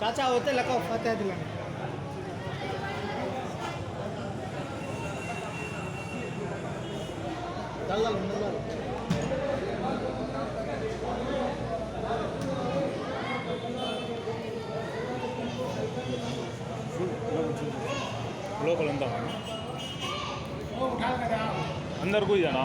चाचा होते लगा फतेह दिलाने दल्लाल दल्लाल లోపల అంతా अंदर कोई जाना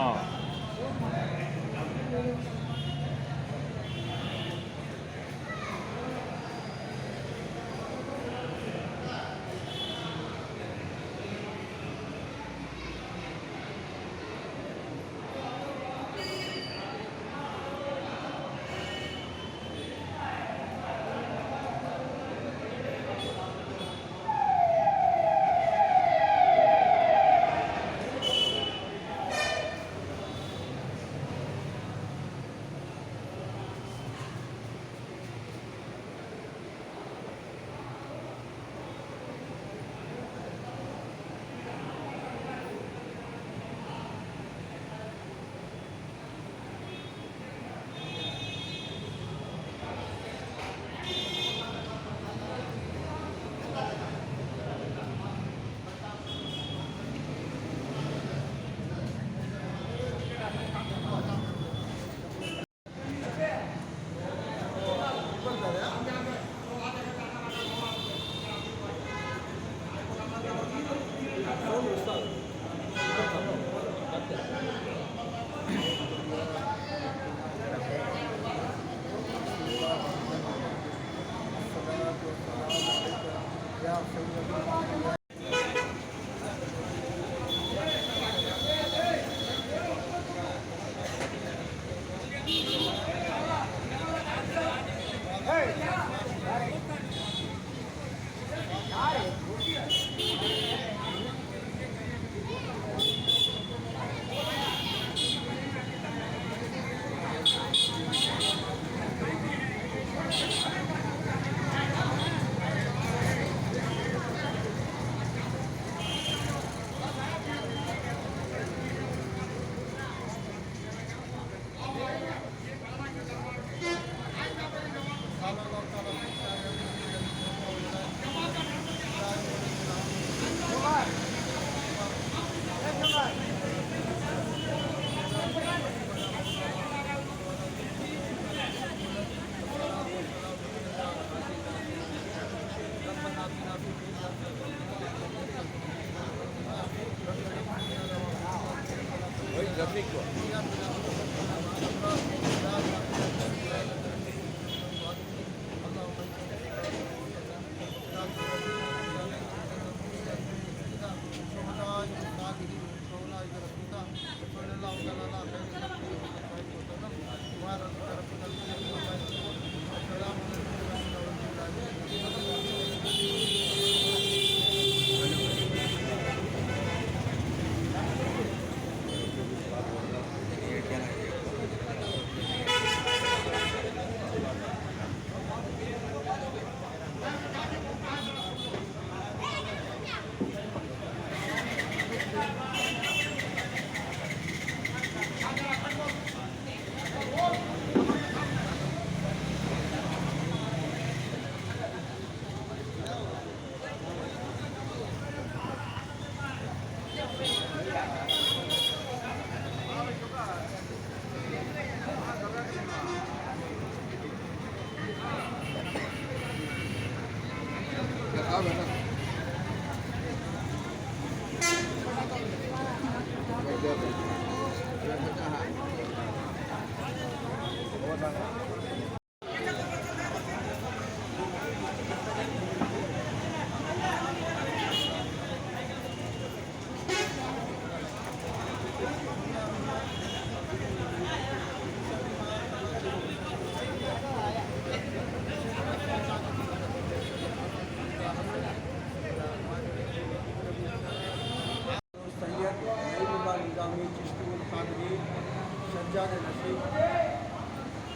सज्जाद नसीब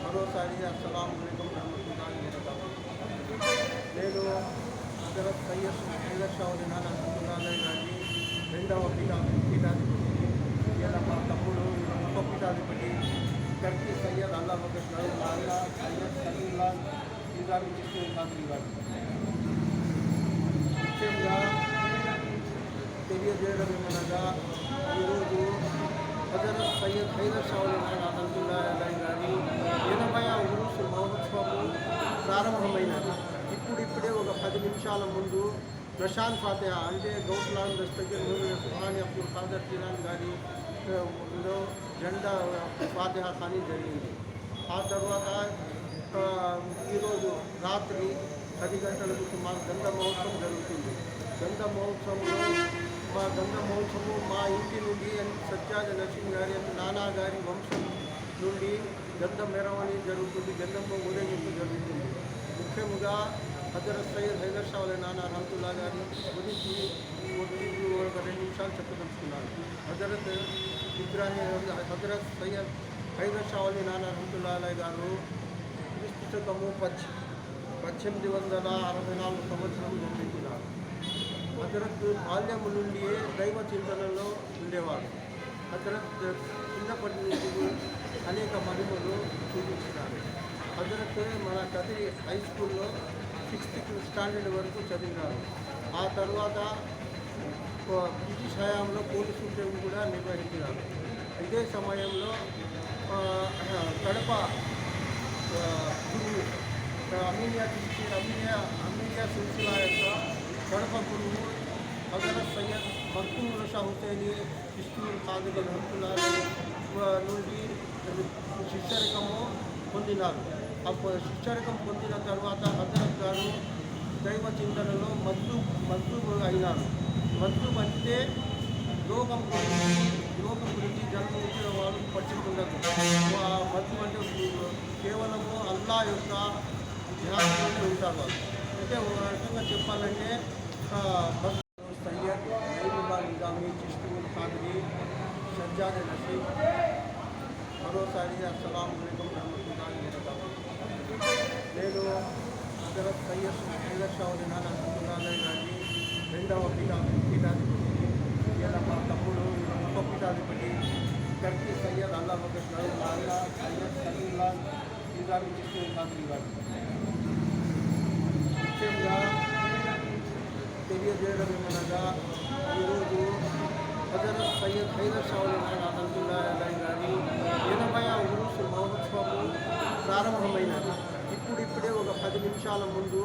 मरोसारी अस्सलाम वालेकुम रहमतुल्लाहि నేను హజరత్ సయ్యద్ హైదర్ షా ఉలినాన్ అహ్మదుల్లాహి గారి రెండవ పీఠాధిపతి ఈయన మా తమ్ముడు ఉప పీఠాధిపతి టర్కీ సయ్యద్ అల్లా మగష్ అల్లా సయ్యద్ సలీల్లా నిజాం కృష్ణ ఖాద్రి గారు ముఖ్యంగా తెలియజేయడం ఏమనగా ఈరోజు హజరత్ సయ్యద్ హైదర్ షావుల్ రహమతుల్లా అలైహి గారి 80వ ఉరుసు మహోత్సవం ప్రారంభమైనది. ఇప్పుడిప్పుడే ఒక 10 నిమిషాల ముందు ప్రశాంత్ ఫాతిహా అంటే గౌస్లాన్ దస్తగీర్ సుహాని అబ్దుల్ ఖాదర్ జీలానీ గారి జెండా ఫాతిహా ఖానీ జరిగింది. ఆ తర్వాత ఈరోజు రాత్రి 10 గంటలకు సుమారు గంధ మహోత్సవం జరుగుతుంది. గంధ మహోత్సవం మా ఇంటి నుండి సత్యాజ నరసింహ గారి నానా గారి వంశం నుండి గంధ మెరవణి జరుగుతుంది. గంధం ఊరేగింపు జరుగుతుంది. ముఖ్యంగా హజరత్ సయ్యద్ హైదర్ షా నానా రహమతుల్లా గారి గురించి ఒక 2 నిమిషాలు చెప్పదలుచుకున్నాను. హజరత్ సయ్యద్ హైదర్ షా నానా రహమతుల్లా గారు క్రీస్తుశకము 1864 సంవత్సరం జన్మించినారు. హజరత్ బాల్యం నుండియే దైవ చింతనలో ఉండేవారు. హజరత్ చిన్నప్పటి నుంచి అనేక మహిమలు చూపించినారు. హజరత్ మన కదిరి హై స్కూల్లో 6th స్టాండర్డ్ వరకు చదివినారు. ఆ తర్వాత బ్రిటిష్ హయాంలో పోలీసు ఉద్యోగం కూడా నిర్వహించినారు. ఇదే సమయంలో కడప గురువు అమీనియా సిల్సిలా యొక్క కడప గురువు హజరత్ సయ్యద్ మక్తూమ్ షా హుసేని ఇస్మాయిల్ ఖాద్రి రహమతుల్లా నుండి శిష్యరికము పొందినారు. శిష్యరికం పొందిన తర్వాత హజరత్ గారు దైవ చింతనలో మజ్దూబ్ అయినారు. మజ్దూబ్ అంటే లోకం గురించి జన్మించిన వాళ్ళు పట్టించుకుంటారు. మజ్దూబ్ అంటే కేవలము అల్లా యొక్క ధ్యానంలోనే ఉంటారు వాళ్ళు. అంటే ఒక రకంగా చెప్పాలంటే సయ్యద్ నైముల్లా నిజామీ చిష్తీ ఖాద్రి సజ్జాద్ నసీబ్ మరోసారి అస్సలాం అలైకుం రహమతుల్లాహి వబరకాతుహు. నేను హజరత్ సయ్యద్ హైదర్ షా నానా రహమతుల్లా గారి 2వ పీఠాధిపతి. ఇలా మా తమ్ముడు ఉప పీఠాధిపతి టర్కీ సయ్యద్ అల్లా మగష్ అల్లా సయ్యద్ సలీల్లా నిజాం కృష్ణ ఖాద్రి గారు ముఖ్యంగా తెలియజేయడం ఏమనగా ఈరోజు హజరత్ సయ్యద్ హైదర్ షా రహమతుల్లా అలైహి గారి 80వ ఉరుసు మహోత్సవం ప్రారంభమైనది. ఇప్పుడిప్పుడే ఒక 10 నిమిషాల ముందు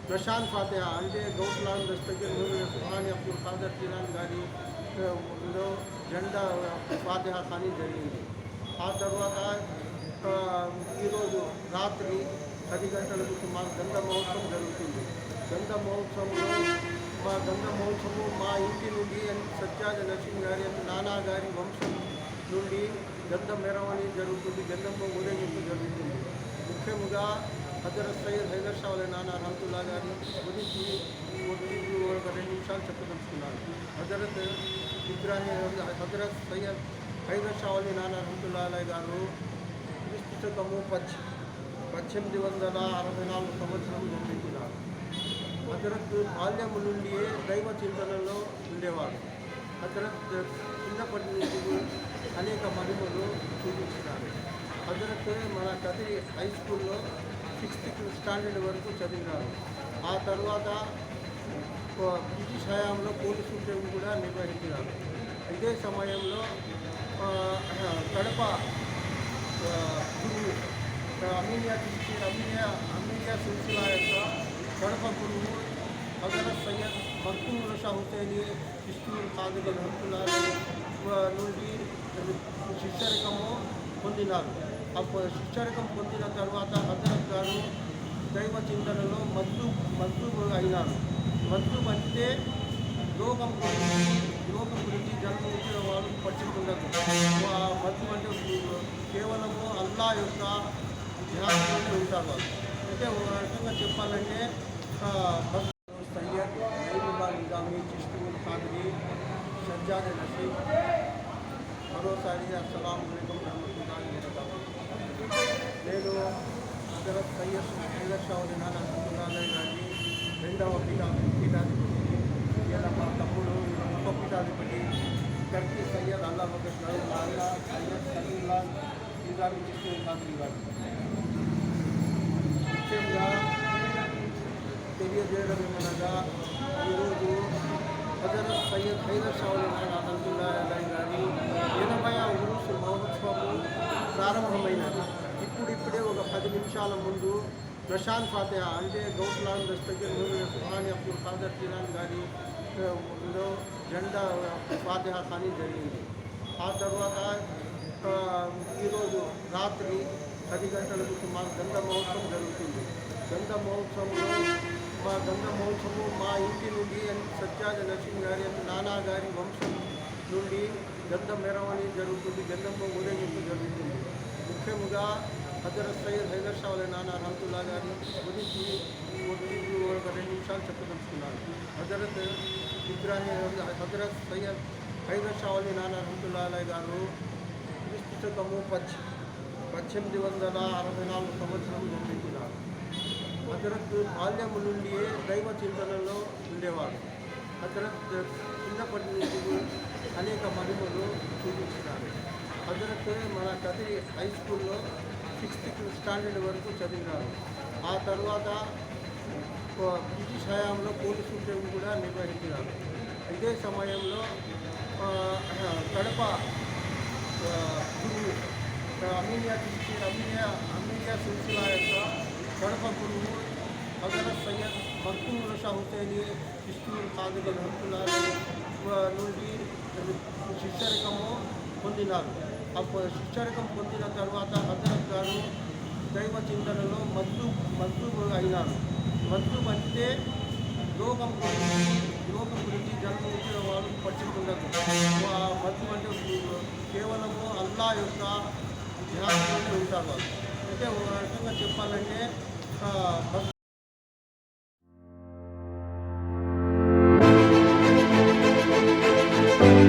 ప్రశాంత్ ఫాతిహా అంటే గౌస్లాన్ దస్తగీర్ సుహాని అబ్దుల్ ఖాదర్ జీలానీ గారి జెండా ఫాతిహా ఖానీ జరిగింది. ఆ తర్వాత ఈరోజు రాత్రి 10 గంటలకు సుమారు గంధ మహోత్సవం జరుగుతుంది. గంధ మహోత్సవం మా ఇంటి నుండి సత్యాజ నరసింహ గారి నానా గారి వంశం నుండి గంధ మెరవణి జరుగుతుంది. గంధం ఊరేగింపు జరుగుతుంది. ముఖ్యంగా హజరత్ సయ్యద్ హైదర్ షా నానా రహమతుల్లా గారి గురించి ఒక 2 నిమిషాలు చెప్పదలుచుకున్నాను. హజరత్ సయ్యద్ హైదర్ షా నానా రహమతుల్లా గారు క్రీస్తుశకము 1864 సంవత్సరం జన్మించినారు. హజరత్ బాల్యం నుండియే దైవ చింతనలో ఉండేవారు. హజరత్ చిన్నప్పటి నుంచి అనేక మహిమలు చూపించినారు. హజరత్ మన కదిరి హై స్కూల్లో 6th స్టాండర్డ్ వరకు చదివినారు. ఆ తర్వాత బ్రిటిష్ హయాంలో పోలీసు ఉద్యోగం కూడా నిర్వహించినారు. ఇదే సమయంలో కడప గురువు అమీనియా సిల్సిలా యొక్క కడప గురువు హజరత్ సయ్యద్ మక్తూమ్ షా హుసేని ఇస్మాయిల్ ఖాద్రి రహమతుల్లా నుండి శిష్యరికము పొందినారు. శిష్యరికం పొందిన తర్వాత హజరత్ గారు దైవ చింతనలో మజ్దూబ్ అయినారు. మజ్దూబ్ అంటే లోకం గురించి జన్మించిన వాళ్ళు పట్టించుకుంటారు. మజ్దూబ్ అంటే కేవలము అల్లా యొక్క ధ్యానంలోనే ఉంటారు వాళ్ళు. అంటే ఒక రకంగా చెప్పాలంటే సయ్యద్ నైముల్లా నిజామీ చిష్తీ ఖాద్రి సజ్జాద్ నసీబ్ మరోసారి అస్సలాం అలైకుం రహమతుల్లాహి వబరకాతుహు. నేను హజరత్ సయ్యద్ హైదర్ షా నానా రహమతుల్లా గారి 2వ పీఠాధిపతి. ఇలా మా తమ్ముడు ఉప పీఠాధిపతి టర్కీ సయ్యద్ అల్లా మగష్ అల్లా సయ్యద్ సలీల్లా నిజాం కృష్ణ ఖాద్రి గారు ముఖ్యంగా తెలియజేయడం ఏమనగా ఈరోజు హజరత్ సయ్యద్ హైదర్ షావుల్ రహమతుల్లా అలైహి గారి 80వ ఉరుసు మహోత్సవము ప్రారంభమైనది. ఇప్పుడిప్పుడే ఒక 10 నిమిషాల ముందు ప్రశాంత్ ఫాతిహా అంటే గౌస్లాన్ దస్తగీర్ సుహాని అబ్దుల్ ఖాదర్ జీలాన్ గారి జెండా ఫాతిహా ఖానీ జరిగింది. ఆ తర్వాత ఈరోజు రాత్రి 10 గంటలకు సుమారు గంధ మహోత్సవం జరుగుతుంది. గంధ మహోత్సవం మా ఇంటి నుండి సత్యాజ నరసింహ్ గారి నానా గారి వంశం నుండి గంధం మెరవని జరుగుతుంది. గంధం ఊరేగింపు జరుగుతుంది. ముఖ్యంగా హజరత్ సయ్యద్ హైదర్ షా అలీ నానా రహమతుల్లా గారి గురించి ఒక 2 నిమిషాలు చెప్పదలుచుకున్నాను. హజరత్ సయ్యద్ హైదర్ షా అలీ నానా రహమతుల్లా అలీ గారు క్రీస్తు శకము 1864 సంవత్సరం జన్మించినారు. హజరత్ బాల్యం నుండియే దైవ చింతనలో ఉండేవారు. హజరత్ చిన్నప్పటి నుంచి అనేక మహిమలు చూపించినారు. హజరత్ మన కదిరి హై స్కూల్లో 6th స్టాండర్డ్ వరకు చదివినారు. ఆ తర్వాత బ్రిటిష్ హయాంలో పోలీసు ఉద్యోగం కూడా నిర్వహించినారు. ఇదే సమయంలో కడప గురువు అమీనియా సిల్సిలా యొక్క కడప గురువు హజరత్ సయ్యద్ మక్తూమ్ షా హుసేని ఇస్మాయిల్ ఖాదర్ రహమతుల్లా నుండి శిష్యరికము పొందినారు. శిష్యరికం పొందిన తర్వాత హజరత్ గారు దైవ చింతనలో మజ్దూబ్ అయినారు. మజ్దూబ్ అంటే లోకం గురించి జన్మించిన వాళ్ళు పట్టించుకుంటారు. మజ్దూబ్ అంటే కేవలము అల్లా యొక్క ధ్యానంలోనే ఉంటారు వాళ్ళు. అంటే ఒక రకంగా చెప్పాలంటే